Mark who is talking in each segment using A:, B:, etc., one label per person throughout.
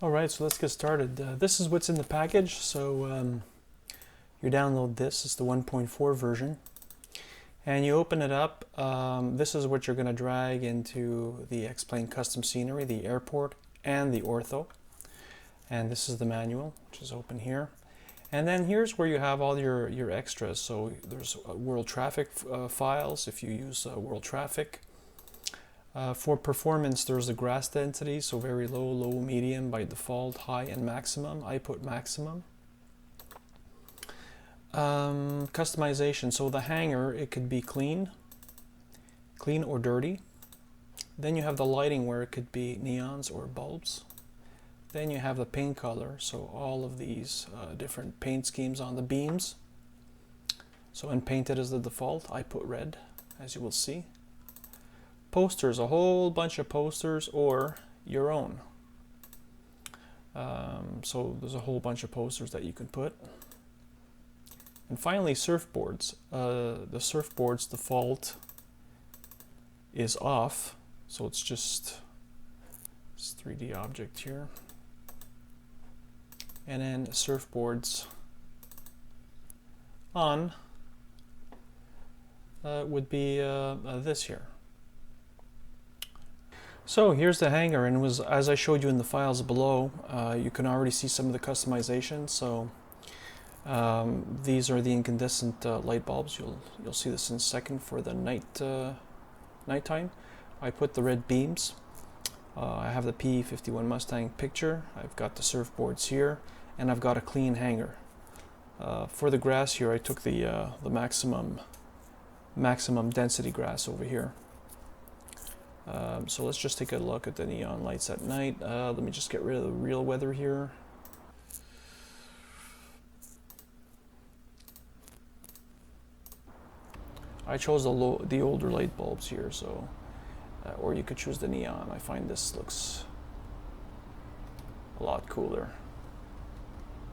A: Alright, so let's get started. This is what's in the package. So you download this, it's the 1.4 version. And you open it up. This is what you're going to drag into the X-Plane custom scenery, the airport, and the ortho. And this is the manual, which is open here. And then here's where you have all your extras. So there's world traffic files if you use world traffic. For performance, there's the grass density, so very low, low, medium by default, high, and maximum. I put maximum. Customization, so the hanger, it could be clean or dirty. Then you have the lighting where it could be neons or bulbs. Then you have the paint color, so all of these different paint schemes on the beams. So unpainted is the default. I put red, as you will see. Posters, a whole bunch of posters or your own. So there's a whole bunch of posters that you can put. And finally, surfboards. The surfboard's default is off, so it's just this 3D object here. And then surfboards on would be this here. So here's the hanger, and as I showed you in the files below, you can already see some of the customization. So these are the incandescent light bulbs. You'll see this in a second for the nighttime. I put the red beams. I have the P-51 Mustang picture. I've got the surfboards here, and I've got a clean hanger. For the grass here, I took the maximum density grass over here. So let's just take a look at the neon lights at night. Let me just get rid of the real weather here. I chose the older light bulbs here, so or you could choose the neon. I find this looks a lot cooler.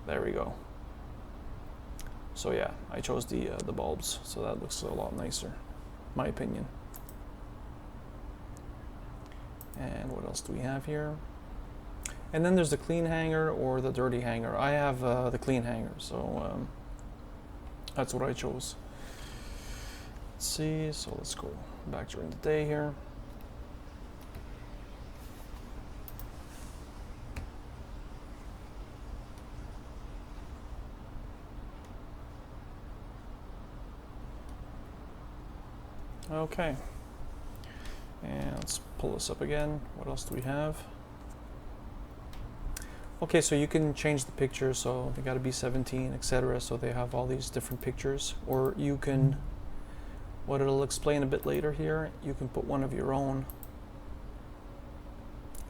A: There we go. So yeah, I chose the bulbs, so that looks a lot nicer, my opinion. And what else do we have here? And then there's the clean hanger or the dirty hanger. I have the clean hanger, so that's what I chose. Let's see, so let's go back during the day here. Okay. And let's pull this up again. What else do we have? Okay, so you can change the picture, so they got to be 17, etc. So they have all these different pictures. Or you can, what it'll explain a bit later here, you can put one of your own.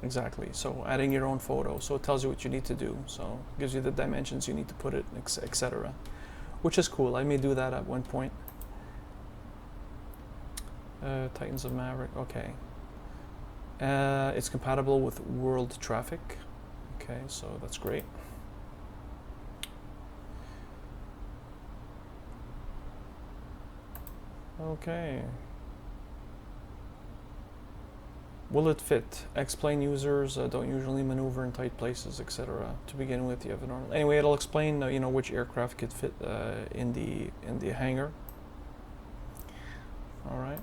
A: Exactly, so adding your own photo. So it tells you what you need to do. So it gives you the dimensions you need to put it, etc. Which is cool. I may do that at one point. Titans of Maverick, okay. It's compatible with world traffic. Okay, so that's great. Okay. Will it fit? X-Plane users don't usually maneuver in tight places, etc. To begin with, you have a normal. Anyway, it'll explain you know, which aircraft could fit in the hangar. All right.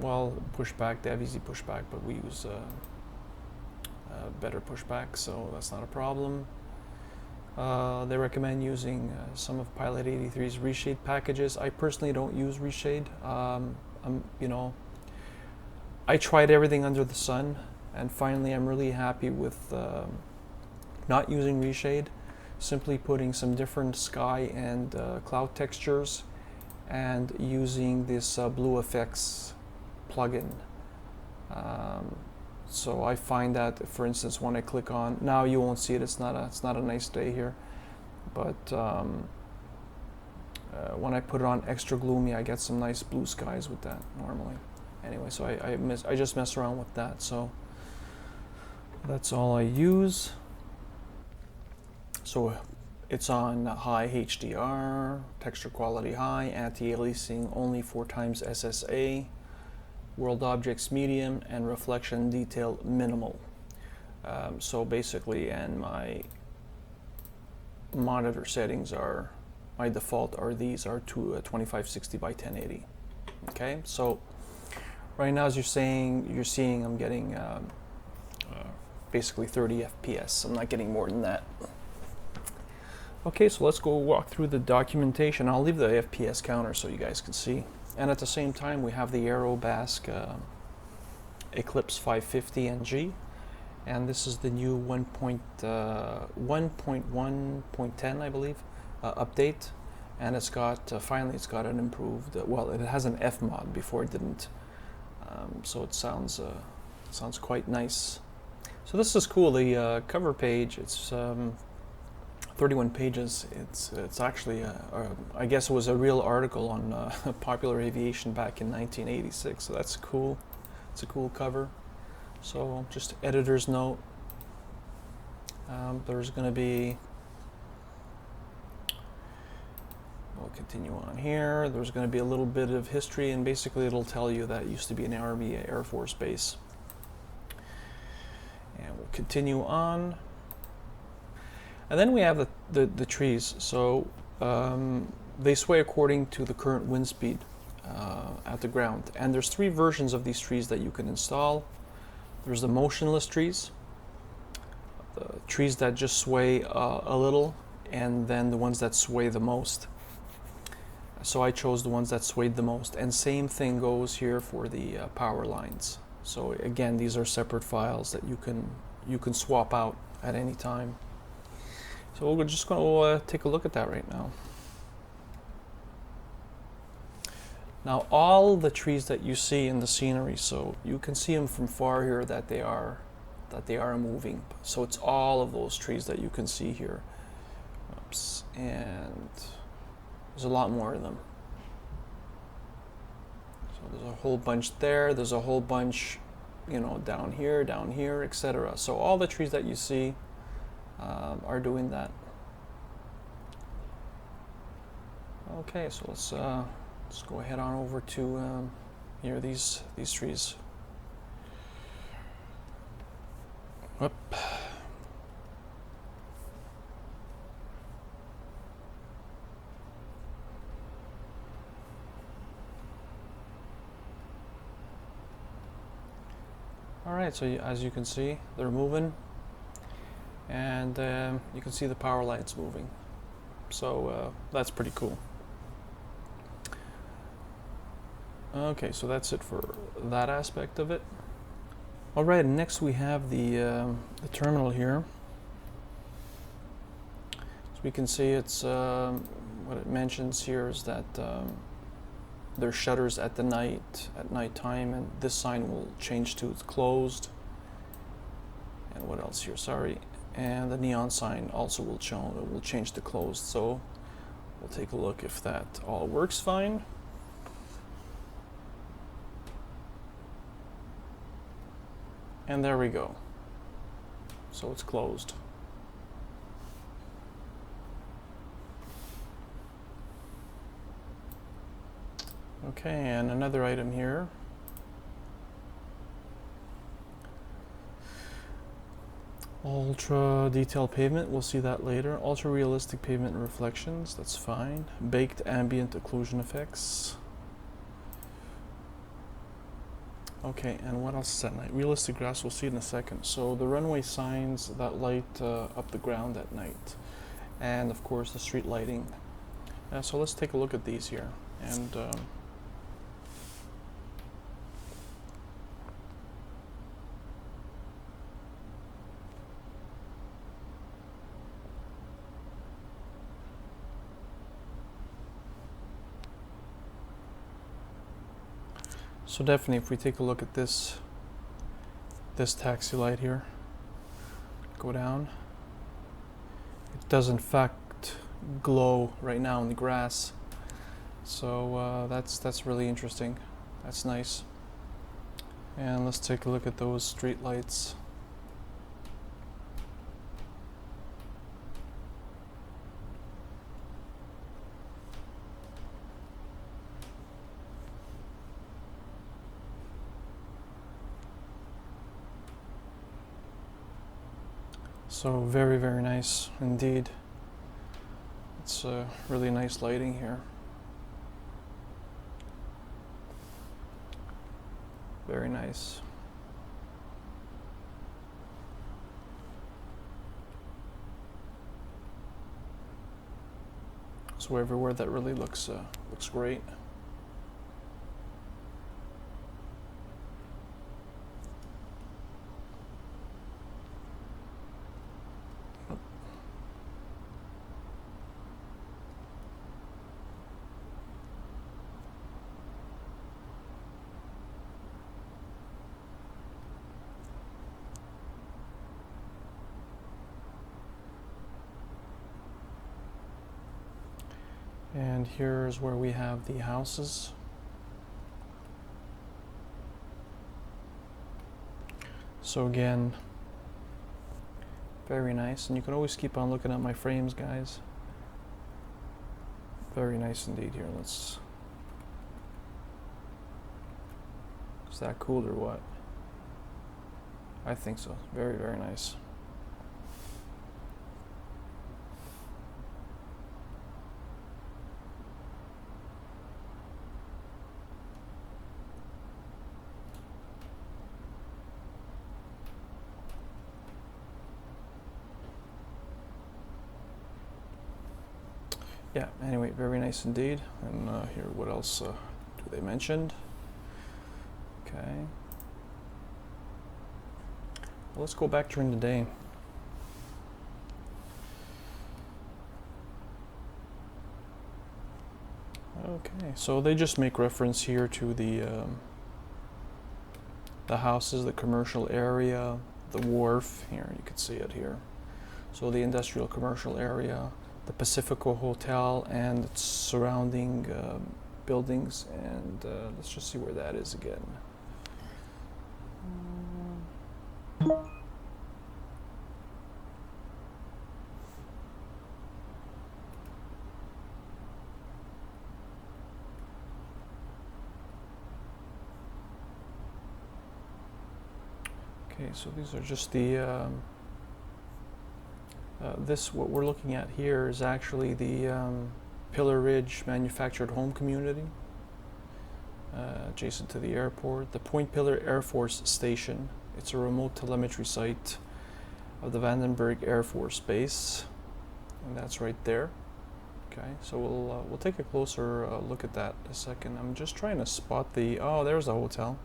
A: Well, pushback, they have easy pushback, but we use better pushback, so that's not a problem. They recommend using some of Pilot 83's reshade packages. I personally don't use reshade. You know, I tried everything under the sun, and finally I'm really happy with not using reshade, simply putting some different sky and cloud textures and using this Blue Effects plugin. So I find that, for instance, when I click on, now you won't see it, it's not a nice day here, but when I put it on extra gloomy, I get some nice blue skies with that normally. Anyway, so I just mess around with that, so that's all I use. So it's on high HDR, texture quality high, anti-aliasing only 4x SSA, world objects medium, and reflection detail minimal. So basically, and my monitor settings are, my default are these are 2560 by 1080. Okay, so right now, as you're seeing I'm getting basically 30 FPS. I'm not getting more than that. Okay, so let's go walk through the documentation. I'll leave the FPS counter so you guys can see. And at the same time, we have the Aerobask Eclipse 550 NG. And this is the new 1.1.10, I believe, update. And it's got, finally it's got an improved, well, it has an F mod, before it didn't. So it sounds quite nice. So this is cool, the cover page, it's 31 pages. It's actually, I guess it was a real article on Popular Aviation back in 1986, so that's cool. It's a cool cover. So just editor's note. There's going to be, we'll continue on here. There's going to be a little bit of history, and basically it'll tell you that it used to be an Army Air Force base. And we'll continue on. And then we have the trees. So they sway according to the current wind speed at the ground. And there's 3 versions of these trees that you can install. There's the motionless trees, the trees that just sway a little, and then the ones that sway the most. So I chose the ones that swayed the most. And same thing goes here for the power lines. So again, these are separate files that you can swap out at any time. So we're just going to take a look at that right now. Now all the trees that you see in the scenery, so you can see them from far here that they are moving. So it's all of those trees that you can see here. Oops. And there's a lot more of them. So there's a whole bunch there. There's a whole bunch, you know, down here, etc. So all the trees that you see are doing that. Okay, so let's go ahead on over to here, these trees. Whoop. All right, so as you can see, they're moving, and you can see the power lights moving. So that's pretty cool. Okay, so that's it for that aspect of it. All right, next we have the terminal here. So we can see it's what it mentions here is that there's shutters at nighttime, and this sign will change to it's closed. And what else here? Sorry, and the neon sign also will change to closed. So we'll take a look if that all works fine. And there we go. So it's closed. Okay, and another item here. Ultra detailed pavement, we'll see that later. Ultra realistic pavement reflections, that's fine. Baked ambient occlusion effects. Okay, and what else is at night? Realistic grass, we'll see in a second. So the runway signs that light up the ground at night. And of course the street lighting. So let's take a look at these here. And so definitely, if we take a look at this taxi light here, go down, it does in fact glow right now in the grass. So that's really interesting. That's nice. And let's take a look at those street lights. So very, very nice indeed. It's really nice lighting here. Very nice. So everywhere that really looks great. And here's where we have the houses. So again, very nice. And you can always keep on looking at my frames, guys. Very nice indeed here. Is that cool or what? I think so. Very, very nice. Yeah, anyway, very nice indeed. And here, what else do they mentioned? Okay. Well, let's go back during the day. Okay, so they just make reference here to the houses, the commercial area, the wharf. Here, you can see it here. So the industrial commercial area, the Pacifico Hotel and its surrounding buildings, and let's just see where that is again. Okay, so these are just the what we're looking at here is actually the Pillar Ridge Manufactured Home Community, adjacent to the airport. The Point Pillar Air Force Station. It's a remote telemetry site of the Vandenberg Air Force Base, and that's right there. Okay, so we'll take a closer look at that in a second. I'm just trying to spot the, oh, there's a hotel.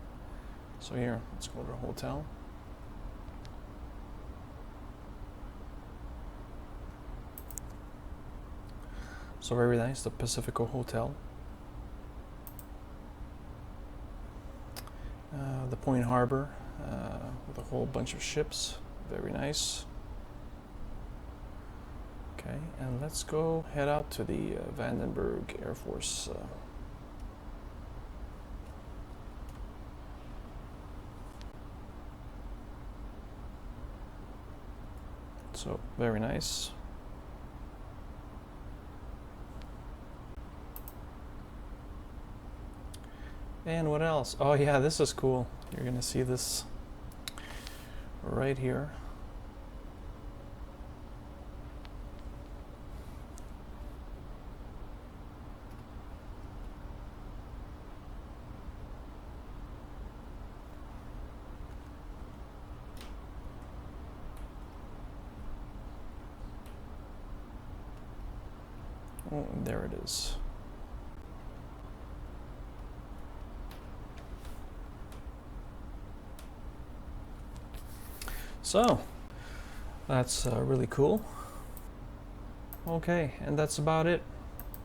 A: So here, let's go to the hotel. So very nice, the Pacifico Hotel. The Point Harbor with a whole bunch of ships. Very nice. Okay, and let's go head out to the Vandenberg Air Force. So very nice. And what else? Oh yeah, this is cool. You're gonna see this right here. Oh, and there it is. So, that's really cool. Okay, and that's about it.